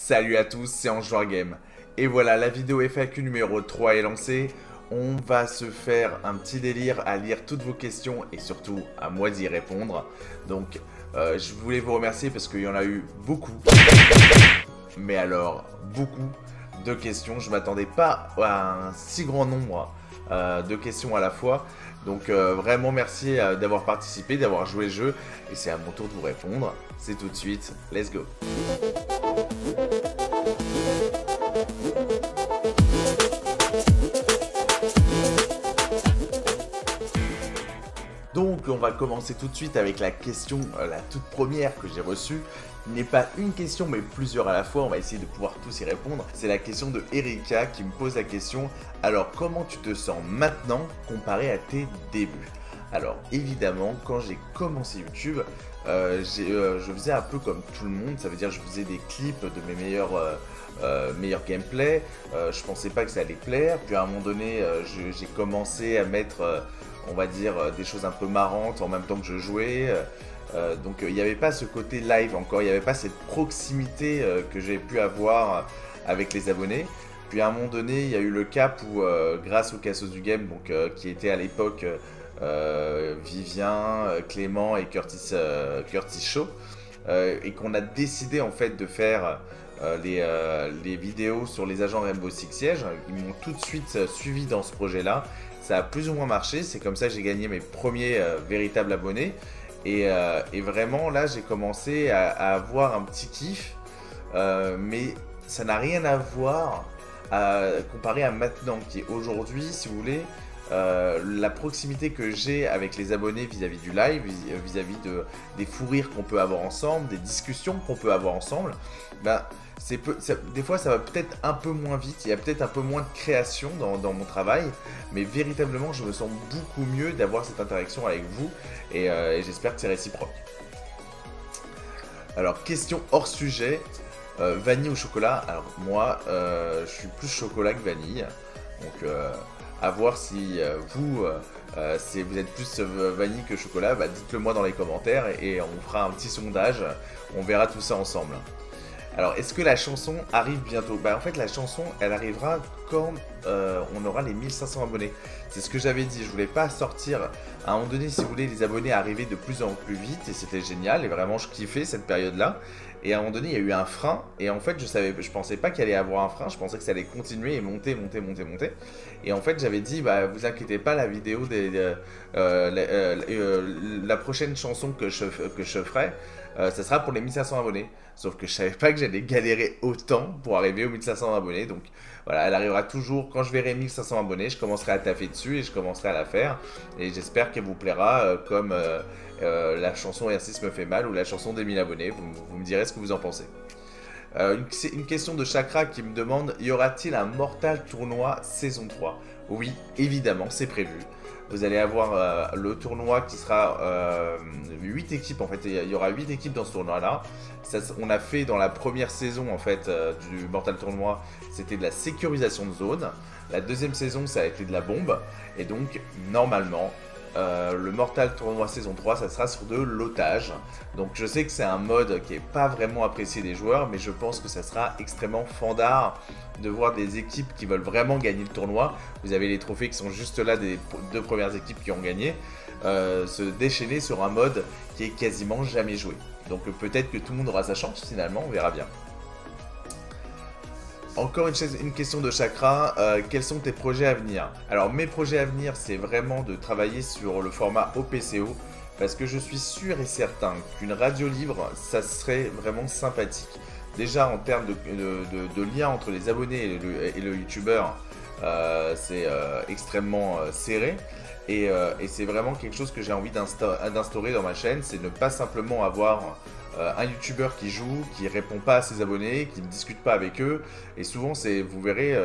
Salut à tous, c'est Ange Game. Et voilà, la vidéo FAQ numéro 3 est lancée. On va se faire un petit délire à lire toutes vos questions et surtout à moi d'y répondre. Donc, je voulais vous remercier parce qu'il y en a eu beaucoup. Mais alors, beaucoup de questions. Je ne m'attendais pas à un si grand nombre de questions à la fois. Donc vraiment merci d'avoir participé, d'avoir joué le jeu. Et c'est à mon tour de vous répondre. C'est tout de suite. Let's go. Donc on va commencer tout de suite avec la question, la toute première que j'ai reçue. Il n'est pas une question mais plusieurs à la fois, on va essayer de pouvoir tous y répondre. C'est la question de Erika qui me pose la question: alors comment tu te sens maintenant comparé à tes débuts? Alors évidemment quand j'ai commencé YouTube, je faisais un peu comme tout le monde, ça veut dire je faisais des clips de mes meilleurs gameplays. Je pensais pas que ça allait plaire, puis à un moment donné j'ai commencé à mettre on va dire des choses un peu marrantes en même temps que je jouais. Donc il n'y avait pas ce côté live encore, il n'y avait pas cette proximité que j'ai pu avoir avec les abonnés. Puis à un moment donné, il y a eu le cap où, grâce aux Cassos du Game, donc, qui étaient à l'époque Vivien, Clément et Curtis Shaw, et qu'on a décidé en fait de faire les vidéos sur les agents Rainbow Six Siege. Ils m'ont tout de suite suivi dans ce projet-là. Ça a plus ou moins marché, c'est comme ça que j'ai gagné mes premiers véritables abonnés. Et vraiment là j'ai commencé à avoir un petit kiff, mais ça n'a rien à voir comparé à maintenant, qui est aujourd'hui, si vous voulez, la proximité que j'ai avec les abonnés vis-à-vis du live, vis-à-vis des fous rires qu'on peut avoir ensemble, des discussions qu'on peut avoir ensemble. Ben, des fois ça va peut-être un peu moins vite, il y a peut-être un peu moins de création dans mon travail, mais véritablement je me sens beaucoup mieux d'avoir cette interaction avec vous et j'espère que c'est réciproque. Alors question hors sujet, vanille ou chocolat? Alors moi je suis plus chocolat que vanille, donc à voir si vous êtes plus vanille que chocolat, bah, dites-le moi dans les commentaires et on fera un petit sondage, on verra tout ça ensemble. Alors, est-ce que la chanson arrive bientôt? Bah en fait, la chanson, elle arrivera quand on aura les 1500 abonnés. C'est ce que j'avais dit, je voulais pas sortir. À un moment donné, si vous voulez, les abonnés arrivaient de plus en plus vite et c'était génial. Et vraiment, je kiffais cette période-là. Et à un moment donné, il y a eu un frein. Et en fait, je pensais pas qu'il allait y avoir un frein. Je pensais que ça allait continuer et monter. Et en fait, j'avais dit, bah vous inquiétez pas, la vidéo la prochaine chanson que je ferai, ça sera pour les 1500 abonnés. Sauf que je savais pas que j'allais galérer autant pour arriver aux 1500 abonnés. Donc voilà, elle arrivera toujours. Quand je verrai 1500 abonnés, je commencerai à taffer dessus et je commencerai à la faire. Et j'espère qu'elle vous plaira comme la chanson R6 me fait mal ou la chanson des 1000 abonnés. Vous me direz ce que vous en pensez. Une question de Chakra qui me demande: y aura-t-il un Mortal Tournoi saison 3? Oui, évidemment, c'est prévu. Vous allez avoir le tournoi qui sera 8 équipes en fait, il y aura 8 équipes dans ce tournoi là. On a fait dans la première saison en fait du Mortal Tournoi, c'était de la sécurisation de zone. La deuxième saison ça a été de la bombe. Et donc normalement le Mortal Tournoi saison 3 ça sera sur de l'otage. Donc je sais que c'est un mode qui n'est pas vraiment apprécié des joueurs, mais je pense que ça sera extrêmement fandard de voir des équipes qui veulent vraiment gagner le tournoi. Vous avez les trophées qui sont juste là des deux premières équipes qui ont gagné, se déchaîner sur un mode qui est quasiment jamais joué. Donc peut-être que tout le monde aura sa chance finalement, on verra bien. Encore une question de Chakra, quels sont tes projets à venir? Alors mes projets à venir, c'est vraiment de travailler sur le format OPCO, parce que je suis sûr et certain qu'une radio libre, ça serait vraiment sympathique. Déjà en termes de lien entre les abonnés et le youtubeur, c'est extrêmement serré. Et c'est vraiment quelque chose que j'ai envie d'instaurer dans ma chaîne, c'est ne pas simplement avoir un youtubeur qui joue, qui répond pas à ses abonnés, qui ne discute pas avec eux. Et souvent, vous verrez,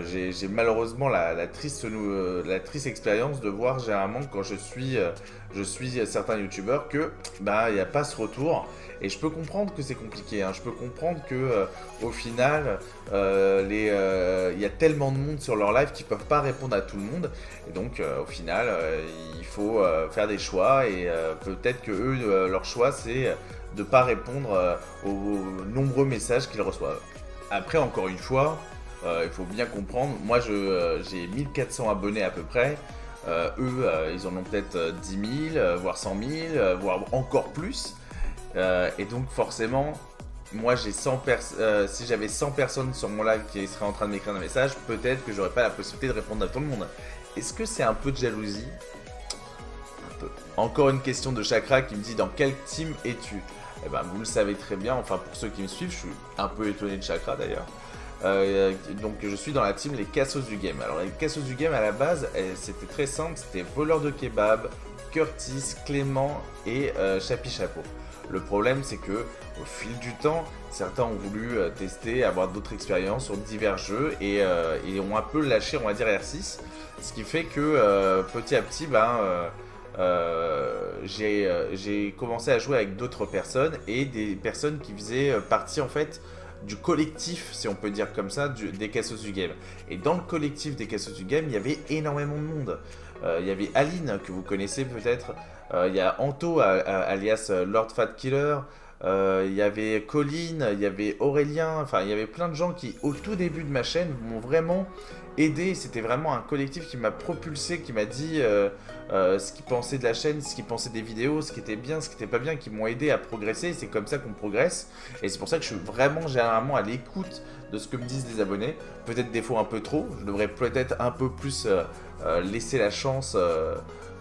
j'ai malheureusement la triste expérience de voir généralement quand je suis certains youtubeurs que bah il n'y a pas ce retour. Et je peux comprendre que c'est compliqué, hein. Je peux comprendre que au final, il y a tellement de monde sur leur live qu'ils ne peuvent pas répondre à tout le monde. Et donc au final, il faut faire des choix. Et peut-être que eux, leur choix, c'est de ne pas répondre aux nombreux messages qu'ils reçoivent. Après, encore une fois, il faut bien comprendre, moi j'ai 1400 abonnés à peu près, eux ils en ont peut-être 10 000, voire 100 000, voire encore plus, et donc forcément, moi j'ai si j'avais 100 personnes sur mon live qui seraient en train de m'écrire un message, peut-être que j'aurais pas la possibilité de répondre à tout le monde. Est-ce que c'est un peu de jalousie? Un peu. Encore une question de Chakra qui me dit dans quel team es-tu? Eh ben vous le savez très bien, enfin pour ceux qui me suivent, je suis un peu étonné de Chakra d'ailleurs. Donc je suis dans la team les cassos du game. Alors les cassos du game à la base, c'était très simple, c'était voleur de kebab, Curtis, Clément et Chapi Chapeau. Le problème c'est que au fil du temps, certains ont voulu tester, avoir d'autres expériences sur divers jeux et ont un peu lâché, on va dire, R6. Ce qui fait que petit à petit, j'ai commencé à jouer avec d'autres personnes et des personnes qui faisaient partie en fait du collectif, si on peut dire comme ça, des cassos du game. Et dans le collectif des cassos du game, il y avait énormément de monde. Il y avait Aline, que vous connaissez peut-être. Il y a Anto, alias Lord Fat Killer. Il y avait Colline, il y avait Aurélien. Enfin, il y avait plein de gens qui, au tout début de ma chaîne, m'ont vraiment aidé. C'était vraiment un collectif qui m'a propulsé, qui m'a dit ce qu'ils pensaient de la chaîne, ce qu'ils pensaient des vidéos, ce qui était bien, ce qui n'était pas bien, qui m'ont aidé à progresser. C'est comme ça qu'on progresse. Et c'est pour ça que je suis vraiment généralement à l'écoute de ce que me disent les abonnés. Peut-être des fois un peu trop. Je devrais peut-être un peu plus laisser la chance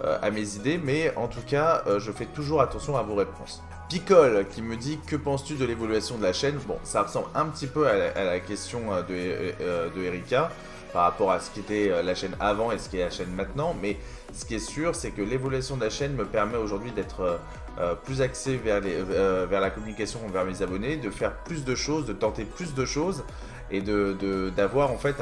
à mes idées. Mais en tout cas, je fais toujours attention à vos réponses. Picole qui me dit que penses-tu de l'évaluation de la chaîne? Bon, ça ressemble un petit peu à la question de Erika par rapport à ce qui était la chaîne avant et ce qui est la chaîne maintenant, mais ce qui est sûr, c'est que l'évaluation de la chaîne me permet aujourd'hui d'être plus axé vers la communication vers mes abonnés, de faire plus de choses, de tenter plus de choses et d'avoir en fait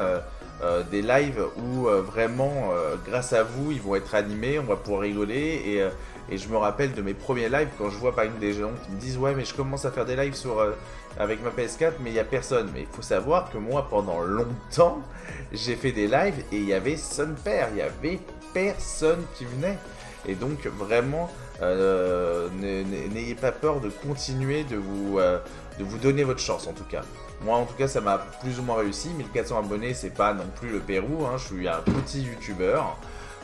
des lives où vraiment grâce à vous ils vont être animés, on va pouvoir rigoler et je me rappelle de mes premiers lives quand je vois par exemple des gens qui me disent ouais mais je commence à faire des lives avec ma PS4 mais il n'y a personne. Mais il faut savoir que moi pendant longtemps j'ai fait des lives et il y avait son père, il y avait personne qui venait. Et donc vraiment n'ayez pas peur de continuer de vous donner votre chance en tout cas. Moi en tout cas ça m'a plus ou moins réussi, 1400 abonnés c'est pas non plus le Pérou, hein. Je suis un petit youtubeur,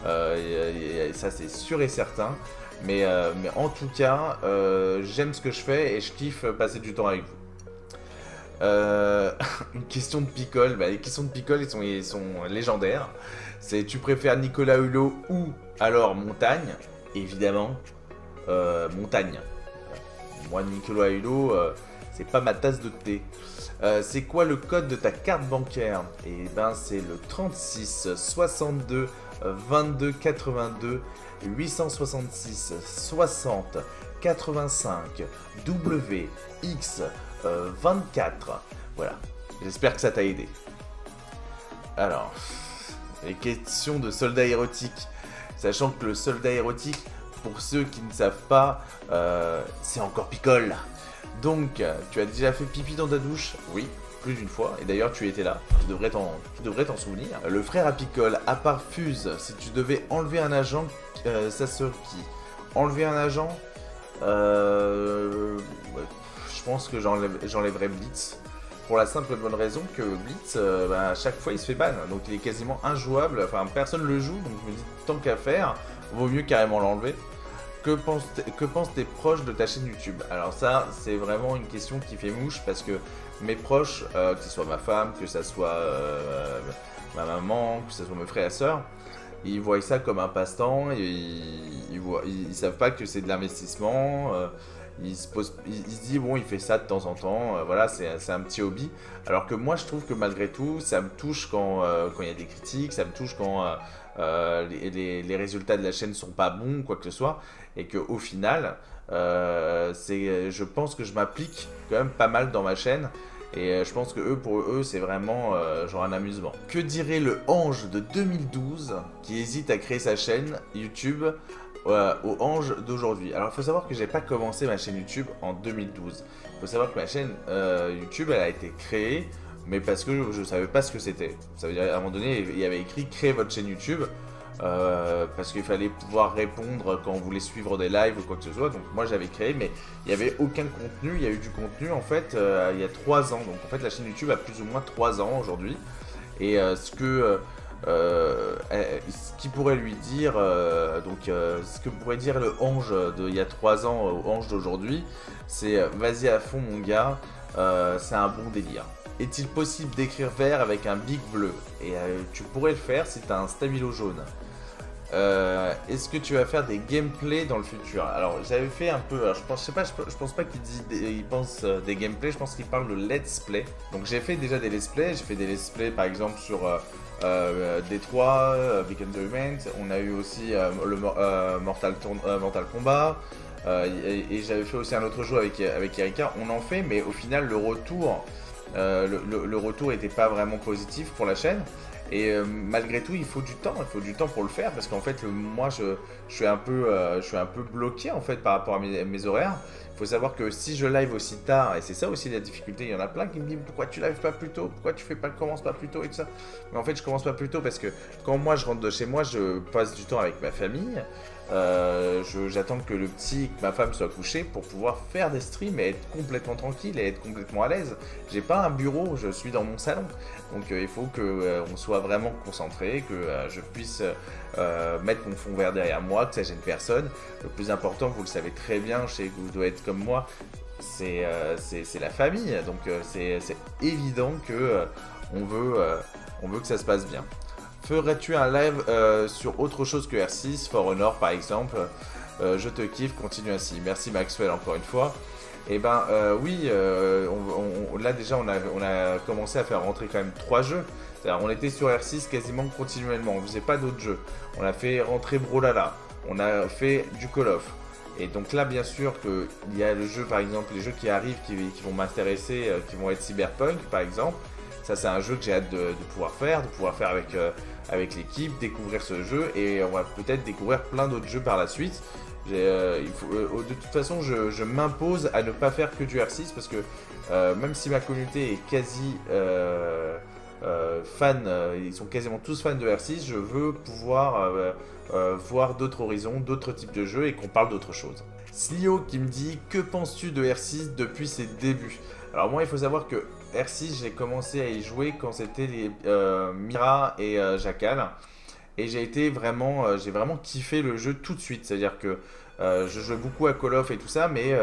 ça c'est sûr et certain. Mais en tout cas, j'aime ce que je fais et je kiffe passer du temps avec vous. Une question de Picole, les questions de Picole ils sont légendaires. C'est tu préfères Nicolas Hulot ou alors Montagne? Évidemment, Montagne. Moi Nicolas Hulot, c'est pas ma tasse de thé. C'est quoi le code de ta carte bancaire? Et ben c'est le 36 62 22 82 866 60 85 WX 24. Voilà, j'espère que ça t'a aidé. Alors, les questions de soldat érotique. Sachant que le soldat érotique, pour ceux qui ne savent pas, c'est encore Picole. Donc, tu as déjà fait pipi dans ta douche? Oui, plus d'une fois. Et d'ailleurs, tu étais là. Tu devrais t'en souvenir. Le frère à Picole, à part Fuse, si tu devais enlever un agent, ça serait qui? Enlever un agent je pense que j'enlèverais Blitz. Pour la simple et bonne raison que Blitz, à chaque fois, il se fait ban. Donc, il est quasiment injouable. Enfin, personne ne le joue. Donc, je me dis, tant qu'à faire, vaut mieux carrément l'enlever. Que pensent tes proches de ta chaîne YouTube? Alors ça, c'est vraiment une question qui fait mouche parce que mes proches, que ce soit ma femme, que ce soit ma maman, que ce soit mes frères et sœurs, ils voient ça comme un passe-temps, ils savent pas que c'est de l'investissement, ils se disent bon il fait ça de temps en temps, voilà c'est un petit hobby. Alors que moi je trouve que malgré tout, ça me touche quand il y a des critiques, ça me touche quand les résultats de la chaîne sont pas bons, quoi que ce soit, et qu'au final, je pense que je m'applique quand même pas mal dans ma chaîne, et je pense que pour eux, c'est vraiment genre un amusement. Que dirait le Ange de 2012 qui hésite à créer sa chaîne YouTube au Ange d'aujourd'hui? Alors il faut savoir que j'ai pas commencé ma chaîne YouTube en 2012. Il faut savoir que ma chaîne YouTube, elle a été créée mais parce que je savais pas ce que c'était. Ça veut dire à un moment donné, il y avait écrit créer votre chaîne YouTube. parce qu'il fallait pouvoir répondre quand on voulait suivre des lives ou quoi que ce soit. Donc moi j'avais créé, mais il n'y avait aucun contenu. Il y a eu du contenu en fait il y a 3 ans. Donc en fait la chaîne YouTube a plus ou moins 3 ans aujourd'hui. Et ce qui pourrait lui dire, ce que pourrait dire le Ange d'il y a 3 ans au Ange d'aujourd'hui, c'est vas-y à fond mon gars, c'est un bon délire. Est-il possible d'écrire vert avec un bic bleu? Et tu pourrais le faire si tu as un stabilo jaune. Est-ce que tu vas faire des gameplays dans le futur? Alors j'avais fait un peu, alors, je pense pas il pense des gameplays, je pense qu'il parle de let's play. Donc j'ai fait déjà des let's play, j'ai fait des let's play par exemple sur Détroit, Become the Remains. On a eu aussi Mortal Kombat. Et j'avais fait aussi un autre jeu avec Erika. On en fait, mais au final le retour n'était pas vraiment positif pour la chaîne. Et malgré tout, il faut du temps pour le faire parce qu'en fait, moi, je suis un peu bloqué en fait par rapport à mes horaires. Il faut savoir que si je live aussi tard, et c'est ça aussi la difficulté, il y en a plein qui me disent pourquoi tu lives pas plus tôt, pourquoi tu commences pas plus tôt et tout ça. Mais en fait, je commence pas plus tôt parce que quand moi je rentre de chez moi, je passe du temps avec ma famille. J'attends que le petit, que ma femme soit couchée pour pouvoir faire des streams et être complètement tranquille et être complètement à l'aise. J'ai pas un bureau, je suis dans mon salon. Donc il faut que on soit vraiment concentré, que je puisse mettre mon fond vert derrière moi, que ça gêne personne. Le plus important, vous le savez très bien, je sais que vous devez être comme moi, c'est la famille. Donc c'est évident que on veut que ça se passe bien. Ferais-tu un live sur autre chose que R6, For Honor par exemple? Je te kiffe, continue ainsi. Merci Maxwell encore une fois. Et ben oui, là déjà on a commencé à faire rentrer quand même 3 jeux. C'est-à-dire on était sur R6 quasiment continuellement, on faisait pas d'autres jeux. On a fait rentrer Brawlhalla, on a fait du Call of. Et donc là bien sûr qu'il y a le jeu par exemple, les jeux qui arrivent qui vont m'intéresser, qui vont être Cyberpunk par exemple. Ça c'est un jeu que j'ai hâte de pouvoir faire avec l'équipe, découvrir ce jeu et on va peut-être découvrir plein d'autres jeux par la suite. De toute façon, je m'impose à ne pas faire que du R6 parce que même si ma communauté est quasi fan, ils sont quasiment tous fans de R6, je veux pouvoir voir d'autres horizons, d'autres types de jeux et qu'on parle d'autres choses. Slio qui me dit que penses-tu de R6 depuis ses débuts? Alors moi il faut savoir que R6 j'ai commencé à y jouer quand c'était les Mira et Jackal. Et j'ai vraiment kiffé le jeu tout de suite. C'est-à-dire que je jouais beaucoup à Call of et tout ça, mais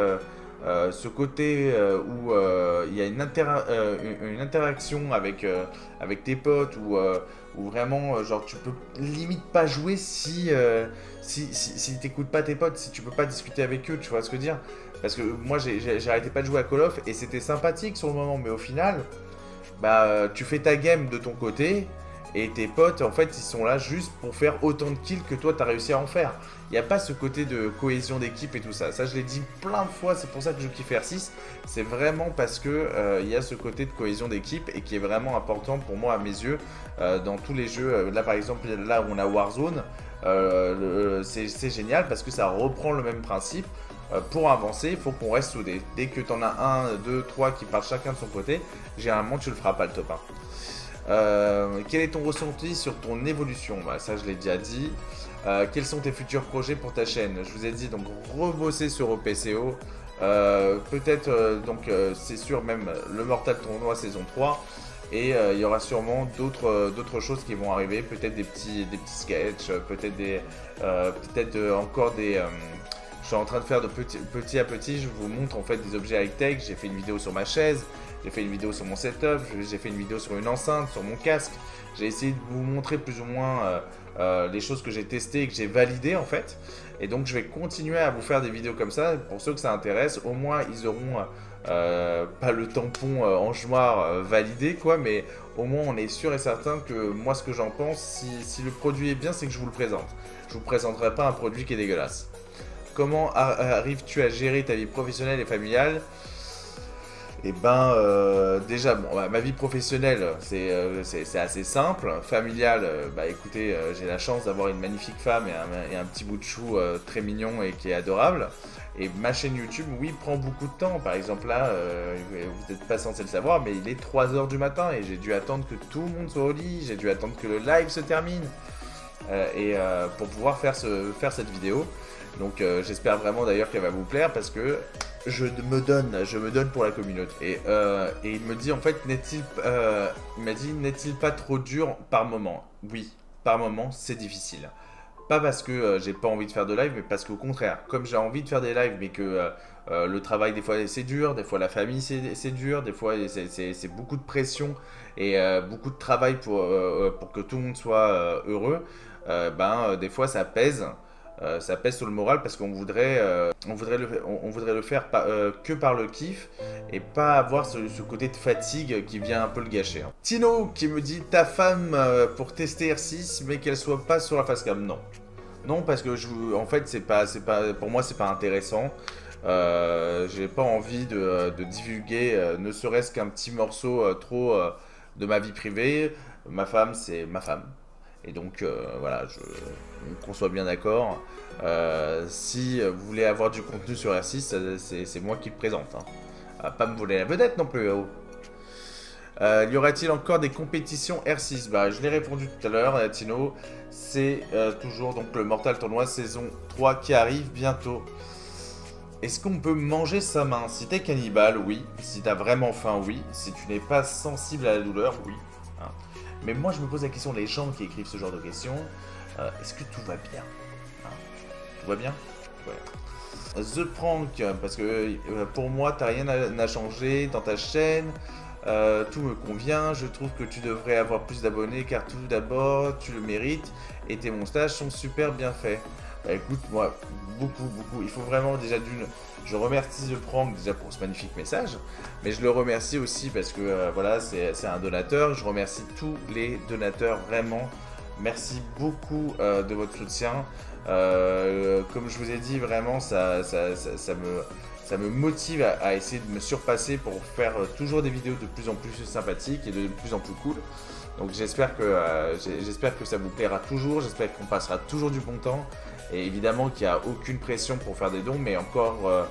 ce côté où il y a une interaction avec tes potes, où vraiment, genre, tu peux limite pas jouer si t'écoutes pas tes potes, si tu peux pas discuter avec eux, tu vois ce que je veux dire? Parce que moi, j'arrêtais pas de jouer à Call of et c'était sympathique sur le moment, mais au final, bah, tu fais ta game de ton côté. Et tes potes, en fait, ils sont là juste pour faire autant de kills que toi, tu as réussi à en faire. Il n'y a pas ce côté de cohésion d'équipe et tout ça. Ça, je l'ai dit plein de fois, c'est pour ça que je kiffe R6. C'est vraiment parce que il y a ce côté de cohésion d'équipe et qui est vraiment important pour moi, à mes yeux, dans tous les jeux. Là, par exemple, là où on a Warzone, c'est génial parce que ça reprend le même principe. Pour avancer, il faut qu'on reste soudés. Dès que tu en as 1, 2, 3 qui partent chacun de son côté, généralement, tu le feras pas le top 1. Quel est ton ressenti sur ton évolution? Bah, ça je l'ai déjà dit. Quels sont tes futurs projets pour ta chaîne? Je vous ai dit donc rebosser sur OPCO. Peut-être c'est sûr même le Mortal Tournoi saison 3. Et il y aura sûrement d'autres choses qui vont arriver. Peut-être des petits sketchs, peut-être encore des... je suis en train de faire de petit à petit, je vous montre en fait des objets high-tech. J'ai fait une vidéo sur ma chaise. J'ai fait une vidéo sur mon setup, j'ai fait une vidéo sur une enceinte, sur mon casque. J'ai essayé de vous montrer plus ou moins les choses que j'ai testées et que j'ai validées en fait. Et donc je vais continuer à vous faire des vidéos comme ça. Pour ceux que ça intéresse, au moins ils auront pas le tampon ange noir validé quoi. Mais au moins on est sûr et certain que moi ce que j'en pense, si le produit est bien, c'est que je vous le présente. Je vous présenterai pas un produit qui est dégueulasse. Comment arrives-tu à gérer ta vie professionnelle et familiale? Et ben déjà bon, ma vie professionnelle c'est assez simple. Familiale, bah écoutez, j'ai la chance d'avoir une magnifique femme et un petit bout de chou très mignon et qui est adorable. Et ma chaîne YouTube, oui, prend beaucoup de temps. Par exemple là, vous n'êtes pas censé le savoir, mais il est 3 h du matin et j'ai dû attendre que tout le monde soit au lit, j'ai dû attendre que le live se termine. pour pouvoir faire cette vidéo. Donc j'espère vraiment d'ailleurs qu'elle va vous plaire parce que je me donne pour la communauté. Et il me dit en fait, il m'a dit, n'est-il pas trop dur par moment? Oui, par moment c'est difficile. Pas parce que j'ai pas envie de faire de live, mais parce qu'au contraire, comme j'ai envie de faire des lives, mais que le travail des fois c'est dur, des fois la famille c'est dur, des fois c'est beaucoup de pression et beaucoup de travail pour que tout le monde soit heureux, des fois ça pèse. Ça pèse sur le moral parce qu'on voudrait, on voudrait le faire que par le kiff et pas avoir ce côté de fatigue qui vient un peu le gâcher. Hein. Tino qui me dit ta femme pour tester R6 mais qu'elle soit pas sur la facecam. Non. Non parce que en fait pour moi c'est pas intéressant. J'ai pas envie de divulguer ne serait-ce qu'un petit morceau trop de ma vie privée. Ma femme c'est ma femme. Et donc voilà, qu'on soit bien d'accord. Si vous voulez avoir du contenu sur R6, c'est moi qui le présente. Hein. Pas me voler la vedette non plus. Oh. Y aura-t-il encore des compétitions R6? Bah, je l'ai répondu tout à l'heure, Tino. C'est toujours donc le Mortal Tournoi saison 3 qui arrive bientôt. Est-ce qu'on peut manger sa main? Si t'es cannibale, oui. Si t'as vraiment faim, oui. Si tu n'es pas sensible à la douleur, oui. Hein. Mais moi, je me pose la question, les gens qui écrivent ce genre de questions, est-ce que tout va bien? Hein? Tout va bien? Ouais. The Prank, parce que pour moi, t'as rien à changer dans ta chaîne, tout me convient, je trouve que tu devrais avoir plus d'abonnés, car tout d'abord, tu le mérites, et tes montages sont super bien faits. Bah, écoute, moi, beaucoup, il faut vraiment déjà je remercie The Prank déjà pour ce magnifique message, mais je le remercie aussi parce que voilà, c'est un donateur. Je remercie tous les donateurs, vraiment. Merci beaucoup de votre soutien. Comme je vous ai dit, vraiment, ça me motive à essayer de me surpasser pour faire toujours des vidéos de plus en plus sympathiques et de plus en plus cool. Donc j'espère que ça vous plaira toujours, j'espère qu'on passera toujours du bon temps. Et évidemment qu'il n'y a aucune pression pour faire des dons, mais encore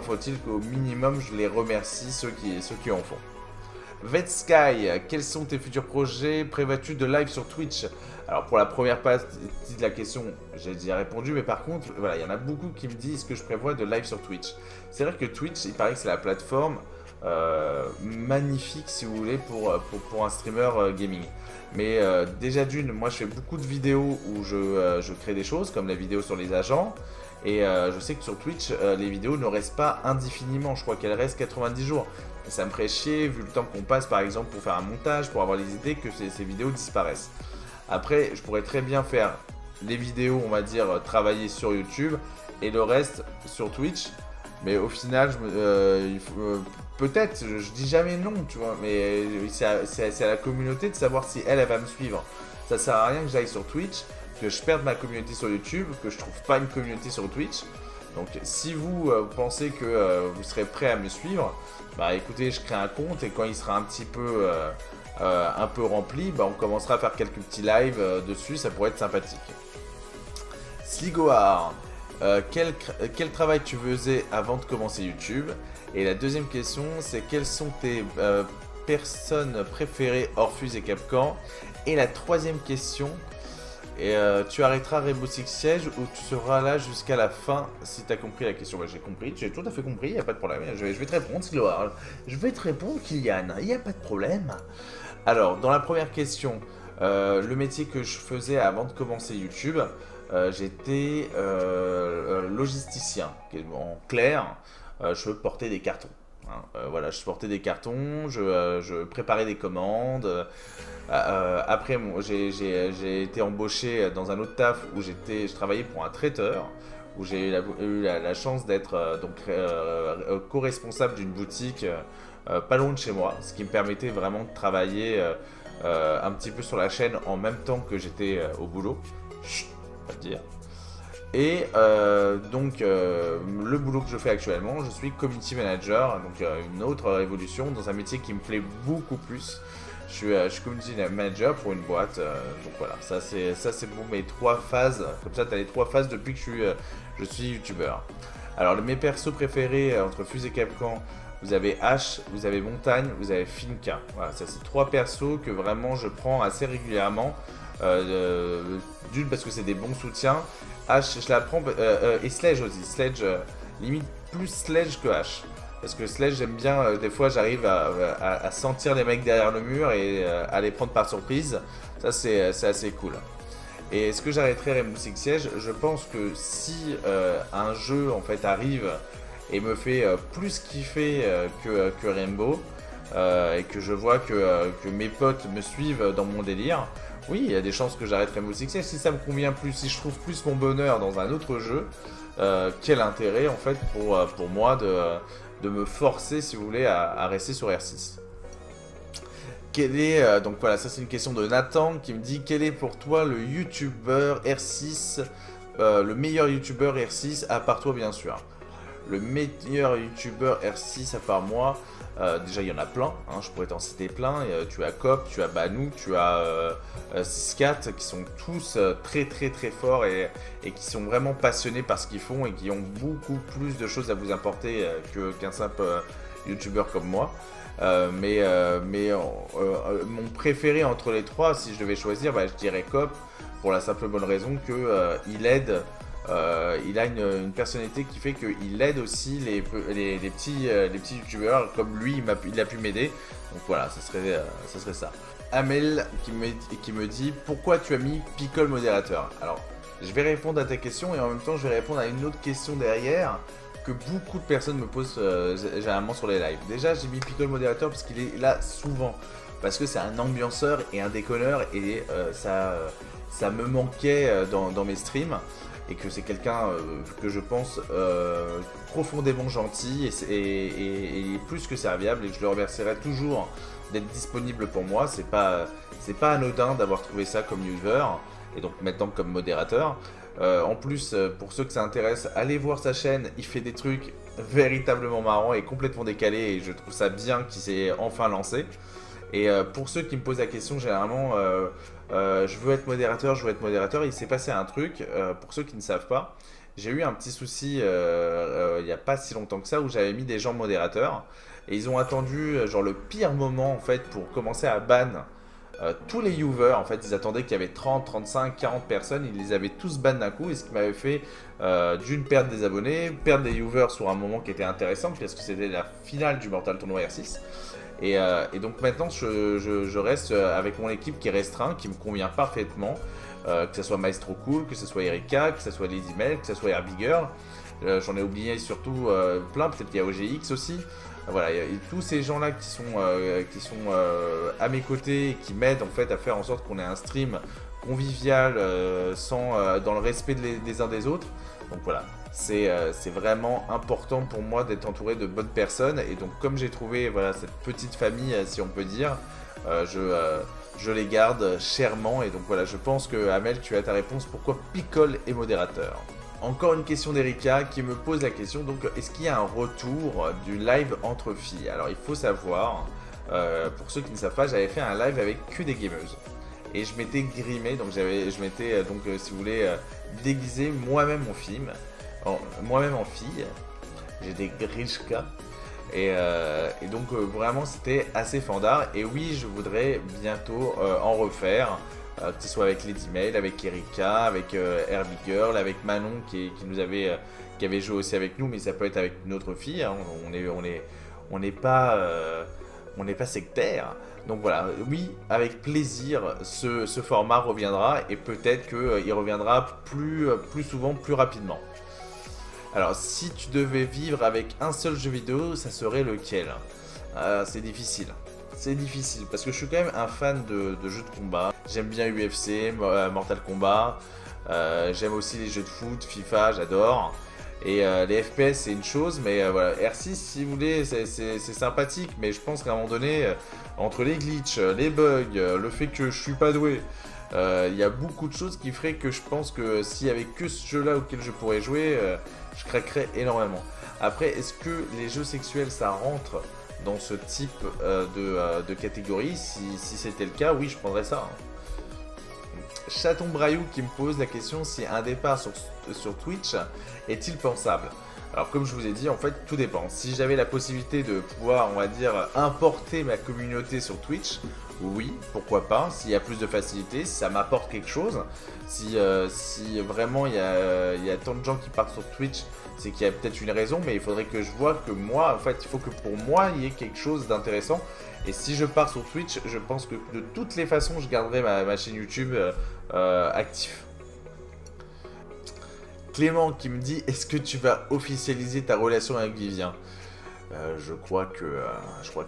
faut-il qu'au minimum je les remercie ceux qui en font. Vetsky, quels sont tes futurs projets? Prévois-tu de live sur Twitch? Alors pour la première partie de la question, j'ai déjà répondu, mais par contre, voilà, il y en a beaucoup qui me disent que je prévois de live sur Twitch. C'est vrai que Twitch, il paraît que c'est la plateforme magnifique, si vous voulez, pour un streamer gaming. Mais déjà d'une, moi je fais beaucoup de vidéos où je crée des choses, comme la vidéo sur les agents. Et je sais que sur Twitch, les vidéos ne restent pas indéfiniment. Je crois qu'elles restent 90 jours. Et ça me ferait chier, vu le temps qu'on passe par exemple pour faire un montage, pour avoir les idées, que ces vidéos disparaissent. Après, je pourrais très bien faire les vidéos, on va dire, travailler sur YouTube et le reste sur Twitch. Mais au final, peut-être, je dis jamais non, tu vois, mais c'est à la communauté de savoir si elle va me suivre. Ça sert à rien que j'aille sur Twitch, que je perde ma communauté sur YouTube, que je trouve pas une communauté sur Twitch. Donc si vous pensez que vous serez prêt à me suivre, bah écoutez, je crée un compte et quand il sera un petit peu rempli, bah, on commencera à faire quelques petits lives dessus, ça pourrait être sympathique. Sligoar, quel travail tu faisais avant de commencer YouTube? Et la deuxième question, c'est quelles sont tes personnes préférées hors Fuse et Capcom? Et la troisième question, tu arrêteras Rainbow Six Siege ou tu seras là jusqu'à la fin si tu as compris la question? Bah, j'ai compris, j'ai tout à fait compris, il n'y a pas de problème. Je vais te répondre, Sligoar. Je vais te répondre, Kylian, il n'y a pas de problème. Alors, dans la première question, le métier que je faisais avant de commencer YouTube, j'étais logisticien. En clair, je portais des cartons. Hein. Voilà, je portais des cartons, je préparais des commandes. Après, j'ai été embauché dans un autre taf où je travaillais pour un traiteur, où j'ai eu la chance d'être co-responsable d'une boutique pas loin de chez moi, ce qui me permettait vraiment de travailler un petit peu sur la chaîne en même temps que j'étais au boulot. Chut, pas te dire. Et donc le boulot que je fais actuellement, je suis community manager, donc une autre révolution dans un métier qui me plaît beaucoup plus. Je suis community manager pour une boîte, donc voilà, ça c'est pour mes 3 phases. Comme ça, tu as les 3 phases depuis que je suis youtubeur. Alors mes persos préférés entre Fuse et Capcom, vous avez H, vous avez Montagne, vous avez Finka. Voilà, ça c'est 3 persos que vraiment je prends assez régulièrement. D'une parce que c'est des bons soutiens. H, je la prends. Et Sledge aussi. Sledge, limite plus Sledge que H. Parce que Sledge, j'aime bien, des fois j'arrive à sentir les mecs derrière le mur et à les prendre par surprise. Ça, c'est assez cool. Et est-ce que j'arrêterai Rainbow Six Siege? Je pense que si un jeu en fait arrive et me fait plus kiffer que Rainbow, et que je vois que mes potes me suivent dans mon délire, oui, il y a des chances que j'arrête Rainbow Six Siege. Si ça me convient plus, si je trouve plus mon bonheur dans un autre jeu, quel intérêt en fait pour moi de me forcer, si vous voulez, à rester sur R6. Donc voilà, ça c'est une question de Nathan qui me dit: quel est pour toi le youtubeur R6, le meilleur youtubeur R6 à part toi bien sûr? Le meilleur youtubeur R6 à part moi, déjà il y en a plein, hein, je pourrais t'en citer plein. Tu as Cop, tu as Banou, tu as 6-4 qui sont tous très forts et qui sont vraiment passionnés par ce qu'ils font et qui ont beaucoup plus de choses à vous apporter qu'un simple youtubeur comme moi. Mon préféré entre les trois, si je devais choisir, bah, je dirais Cop, pour la simple bonne raison que il aide. Il a une personnalité qui fait qu'il aide aussi les petits youtubeurs comme lui, il a pu m'aider. Donc voilà, ça serait ça. Amel qui me dit: pourquoi tu as mis Pickle modérateur? Alors, je vais répondre à ta question et en même temps je vais répondre à une autre question derrière que beaucoup de personnes me posent généralement sur les lives. Déjà, j'ai mis Pickle modérateur parce qu'il est là souvent, parce que c'est un ambianceur et un déconneur et ça me manquait dans mes streams. Et que c'est quelqu'un que je pense profondément gentil et plus que serviable, et je le remercierai toujours d'être disponible pour moi. C'est pas anodin d'avoir trouvé ça comme user et donc maintenant comme modérateur. En plus, pour ceux que ça intéresse, allez voir sa chaîne, il fait des trucs véritablement marrants et complètement décalés, et je trouve ça bien qu'il s'est enfin lancé. Et pour ceux qui me posent la question, généralement, je veux être modérateur, il s'est passé un truc, pour ceux qui ne savent pas, j'ai eu un petit souci il n'y a pas si longtemps que ça, où j'avais mis des gens modérateurs, et ils ont attendu genre le pire moment en fait pour commencer à ban tous les viewers. En fait, ils attendaient qu'il y avait 30, 35, 40 personnes, ils les avaient tous ban d'un coup, et ce qui m'avait fait d'une perdre des abonnés, perdre des viewers sur un moment qui était intéressant, parce que c'était la finale du Mortal Tournoi R6. Et donc maintenant je reste avec mon équipe qui est restreint, qui me convient parfaitement, que ce soit Maestro Cool, que ce soit Erika, que ce soit Lady Mel, que ce soit Herbie Girl, j'en ai oublié surtout plein, peut-être qu'il y a OGX aussi. Voilà, il y a tous ces gens là qui sont à mes côtés et qui m'aident en fait à faire en sorte qu'on ait un stream convivial dans le respect des uns des autres. Donc voilà, c'est vraiment important pour moi d'être entouré de bonnes personnes, et donc comme j'ai trouvé voilà cette petite famille, si on peut dire, je les garde chèrement. Et donc voilà, je pense que Amel, tu as ta réponse. Pourquoi Pickle est modérateur? Encore une question d'Erika qui me pose la question, donc est-ce qu'il y a un retour du live entre filles? Alors il faut savoir, pour ceux qui ne savent pas, j'avais fait un live avec que des gameuses. Et je m'étais grimé, donc je m'étais si vous voulez, déguisé moi-même en fille. J'étais Grishka. Et donc vraiment c'était assez fandard. Et oui, je voudrais bientôt en refaire, que ce soit avec Lady Mail, avec Erika, avec Herbie Girl, avec Manon qui avait joué aussi avec nous, mais ça peut être avec une autre fille, hein. On n'est pas sectaire. Donc voilà, oui, avec plaisir, ce format reviendra, et peut-être qu'il reviendra plus souvent, plus rapidement. Alors, si tu devais vivre avec un seul jeu vidéo, ça serait lequel? C'est difficile. C'est difficile, parce que je suis quand même un fan de jeux de combat. J'aime bien UFC, Mortal Kombat. J'aime aussi les jeux de foot, FIFA, j'adore. Et les FPS c'est une chose, mais voilà, R6 si vous voulez c'est sympathique, mais je pense qu'à un moment donné, entre les glitches, les bugs, le fait que je suis pas doué, il y a beaucoup de choses qui feraient que je pense que s'il y avait que ce jeu là auquel je pourrais jouer, je craquerais énormément. Après, est-ce que les jeux sexuels ça rentre dans ce type de catégorie? Si c'était le cas, oui, je prendrais ça, hein. Chaton Braillou qui me pose la question si un départ sur Twitch est-il pensable. Alors comme je vous ai dit, en fait, tout dépend. Si j'avais la possibilité de pouvoir, on va dire, importer ma communauté sur Twitch, oui, pourquoi pas. S'il y a plus de facilité, si ça m'apporte quelque chose, si vraiment il y a tant de gens qui partent sur Twitch, c'est qu'il y a peut-être une raison, mais il faudrait que je vois que moi, en fait, il faut que pour moi, il y ait quelque chose d'intéressant. Et si je pars sur Twitch, je pense que de toutes les façons, je garderai ma chaîne YouTube active. Clément qui me dit, est-ce que tu vas officialiser ta relation avec Vivien? Je crois que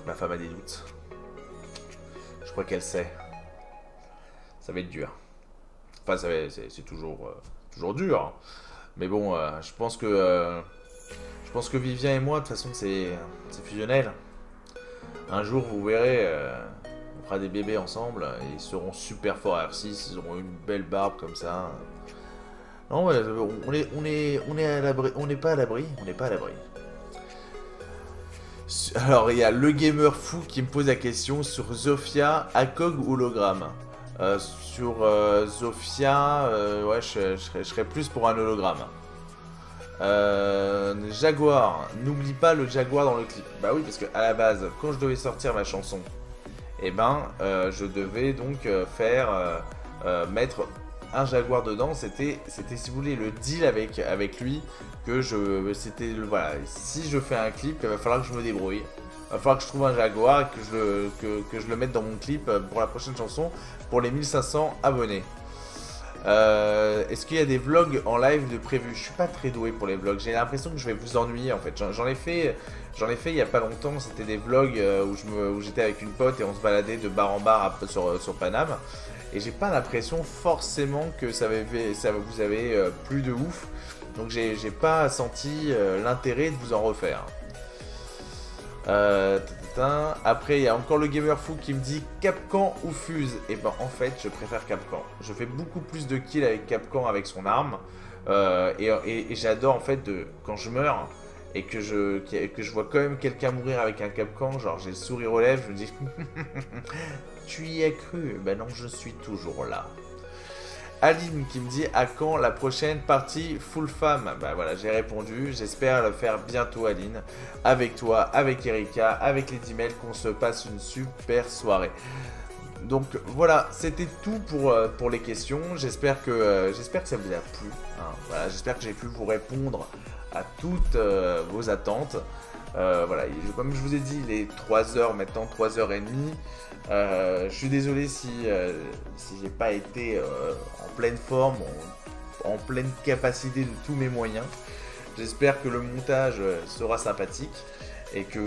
ma femme a des doutes. Je crois qu'elle sait. Ça va être dur. Enfin, c'est toujours dur. Hein. Mais bon, je pense que Vivien et moi, de toute façon, c'est fusionnel. Un jour, vous verrez, on fera des bébés ensemble et ils seront super forts à R6. Ils auront une belle barbe comme ça. Non, on est à l'abri. On n'est pas à l'abri. On n'est pas à l'abri. Alors, il y a le gamer fou qui me pose la question sur Zofia, ACOG ou hologramme. Sur Zofia, ouais, je serais plus pour un hologramme. Jaguar, n'oublie pas le Jaguar dans le clip. Bah oui, parce que à la base, quand je devais sortir ma chanson, eh ben, je devais donc mettre un Jaguar dedans. C'était, si vous voulez, le deal avec lui que voilà. Si je fais un clip, il va falloir que je me débrouille. Il va falloir que je trouve un Jaguar et que je le mette dans mon clip pour la prochaine chanson pour les 1500 abonnés. Est-ce qu'il y a des vlogs en live de prévu? Je suis pas très doué pour les vlogs. J'ai l'impression que je vais vous ennuyer en fait. J'en ai fait il y a pas longtemps. C'était des vlogs où j'étais avec une pote et on se baladait de bar en bar sur Paname. Et j'ai pas l'impression forcément que vous avez plu de ouf. Donc j'ai pas senti l'intérêt de vous en refaire. Après, il y a encore le gamer fou qui me dit Capcan ou Fuse. Et ben en fait, je préfère Capcan. Je fais beaucoup plus de kills avec Capcan avec son arme. Et j'adore en fait quand je meurs et que je vois quand même quelqu'un mourir avec un Capcan. Genre j'ai le sourire aux lèvres, je me dis tu y as cru? Ben non, je suis toujours là. Aline qui me dit à quand la prochaine partie full femme? Bah voilà, j'ai répondu, j'espère le faire bientôt Aline, avec toi, avec Erika, avec les emails, qu'on se passe une super soirée. Donc voilà, c'était tout pour les questions, j'espère que ça vous a plu, hein. Voilà, j'espère que j'ai pu vous répondre à toutes vos attentes. Voilà, comme je vous ai dit, il est 3h maintenant, 3h30. Je suis désolé si j'ai pas été en pleine forme, en pleine capacité de tous mes moyens. J'espère que le montage sera sympathique et que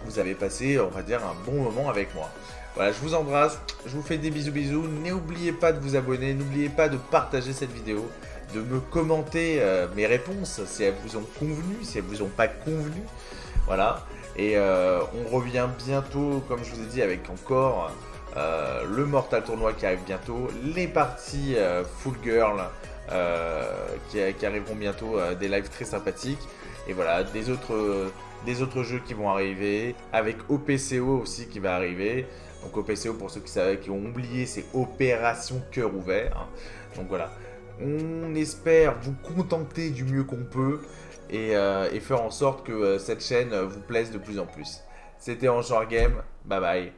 vous avez passé, on va dire, un bon moment avec moi. Voilà, je vous embrasse, je vous fais des bisous. N'oubliez pas de vous abonner, n'oubliez pas de partager cette vidéo, de me commenter mes réponses si elles vous ont convenu, si elles vous ont pas convenu. Voilà. Et on revient bientôt, comme je vous ai dit, avec encore le Mortal Tournoi qui arrive bientôt, les parties Full Girl qui arriveront bientôt, des lives très sympathiques, et voilà, des autres jeux qui vont arriver, avec OPCO aussi qui va arriver. Donc OPCO, pour ceux qui ont oublié, c'est Opération Cœur Ouvert, hein. Donc voilà, on espère vous contenter du mieux qu'on peut. Et faire en sorte que cette chaîne vous plaise de plus en plus. C'était Enjouar Game, bye bye.